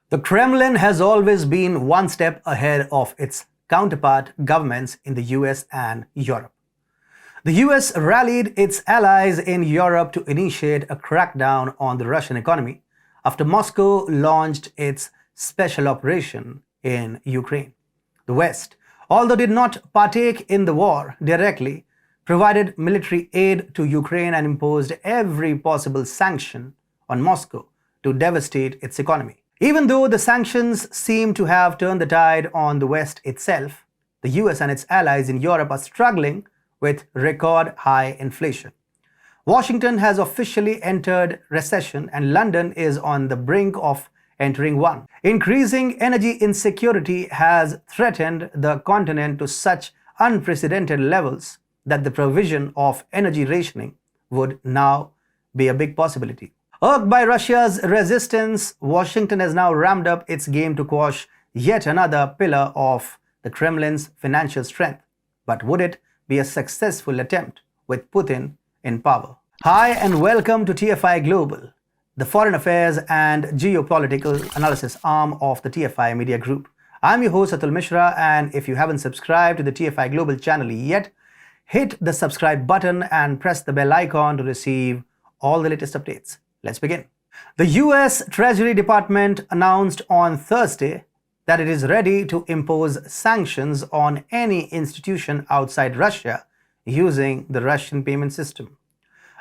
The Kremlin has always been one step ahead of its counterpart governments in the US and Europe. The US rallied its allies in Europe to initiate a crackdown on the Russian economy after Moscow launched its special operation in Ukraine. The West, although did not partake in the war directly, provided military aid to Ukraine and imposed every possible sanction on Moscow to devastate its economy. Even though the sanctions seem to have turned the tide on the West itself, the US and its allies in Europe are struggling with record high inflation. Washington has officially entered recession and London is on the brink of entering one. Increasing energy insecurity has threatened the continent to such unprecedented levels that the provision of energy rationing would now be a big possibility. Irked by Russia's resistance, Washington has now ramped up its game to quash yet another pillar of the Kremlin's financial strength. But would it be a successful attempt with Putin in power? Hi and welcome to TFI Global, the foreign affairs and geopolitical analysis arm of the TFI Media Group. I'm your host Atul Mishra, and if you haven't subscribed to the TFI Global channel yet, hit the subscribe button and press the bell icon to receive all the latest updates. Let's begin. The US Treasury Department announced on Thursday that it is ready to impose sanctions on any institution outside Russia using the Russian payment system.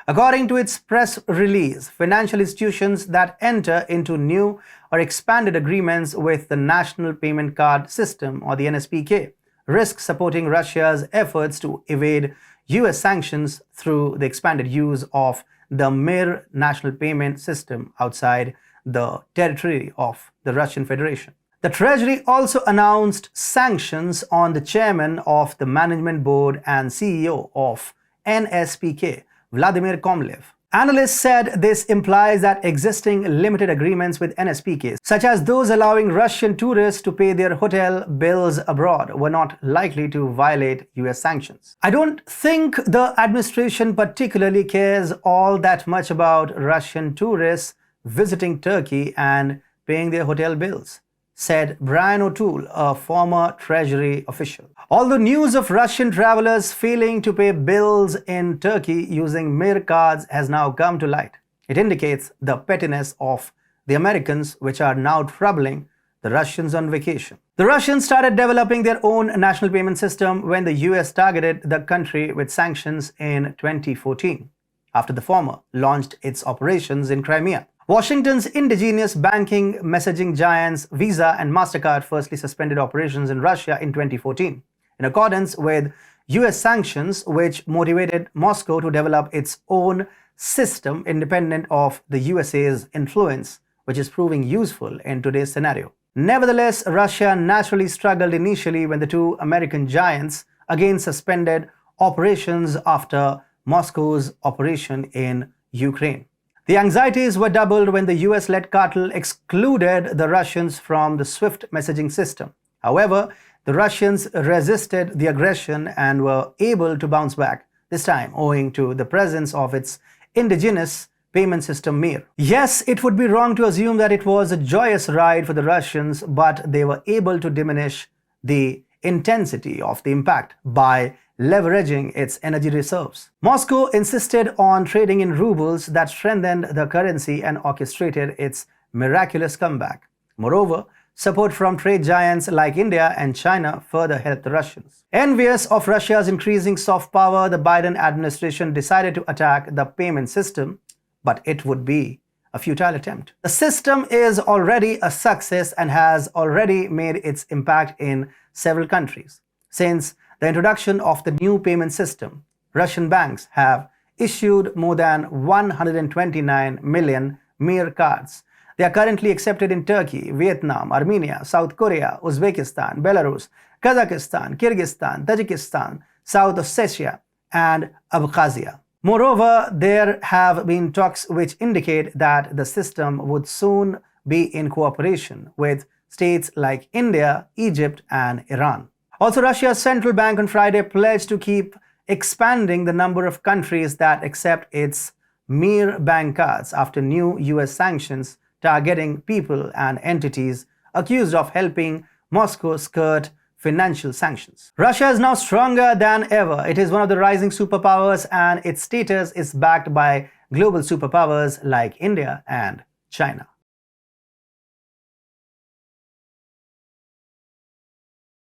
According to its press release, financial institutions that enter into new or expanded agreements with the National Payment Card System, or the NSPK, risk supporting Russia's efforts to evade US sanctions through the expanded use of the Mir national payment system outside the territory of the Russian Federation. The Treasury also announced sanctions on the chairman of the management board and CEO of NSPK, Vladimir Komlev. Analysts said this implies that existing limited agreements with NSPK, such as those allowing Russian tourists to pay their hotel bills abroad, were not likely to violate US sanctions. I don't think the administration particularly cares all that much about Russian tourists visiting Turkey and paying their hotel bills, said Brian O'Toole, a former Treasury official. Although news of Russian travelers failing to pay bills in Turkey using Mir cards has now come to light, it indicates the pettiness of the Americans, which are now troubling the Russians on vacation. The Russians started developing their own national payment system when the US targeted the country with sanctions in 2014, after the former launched its operations in Crimea. Washington's indigenous banking messaging giants Visa and MasterCard firstly suspended operations in Russia in 2014, in accordance with US sanctions, which motivated Moscow to develop its own system independent of the USA's influence, which is proving useful in today's scenario. Nevertheless, Russia naturally struggled initially when the two American giants again suspended operations after Moscow's operation in Ukraine. The anxieties were doubled when the US-led cartel excluded the Russians from the SWIFT messaging system. However, the Russians resisted the aggression and were able to bounce back, this time owing to the presence of its indigenous payment system Mir. Yes, it would be wrong to assume that it was a joyous ride for the Russians, but they were able to diminish the intensity of the impact by leveraging its energy reserves. Moscow insisted on trading in rubles that strengthened the currency and orchestrated its miraculous comeback. Moreover, support from trade giants like India and China further helped the Russians. Envious of Russia's increasing soft power, the Biden administration decided to attack the payment system, but it would be a futile attempt. The system is already a success and has already made its impact in several countries. Since the introduction of the new payment system, Russian banks have issued more than 129 million Mir cards. They are currently accepted in Turkey, Vietnam, Armenia, South Korea, Uzbekistan, Belarus, Kazakhstan, Kyrgyzstan, Tajikistan, South Ossetia, and Abkhazia. Moreover, there have been talks which indicate that the system would soon be in cooperation with states like India, Egypt, and Iran. Also, Russia's central bank on Friday pledged to keep expanding the number of countries that accept its Mir bank cards after new US sanctions targeting people and entities accused of helping Moscow skirt financial sanctions. Russia is now stronger than ever. It is one of the rising superpowers, and its status is backed by global superpowers like India and China.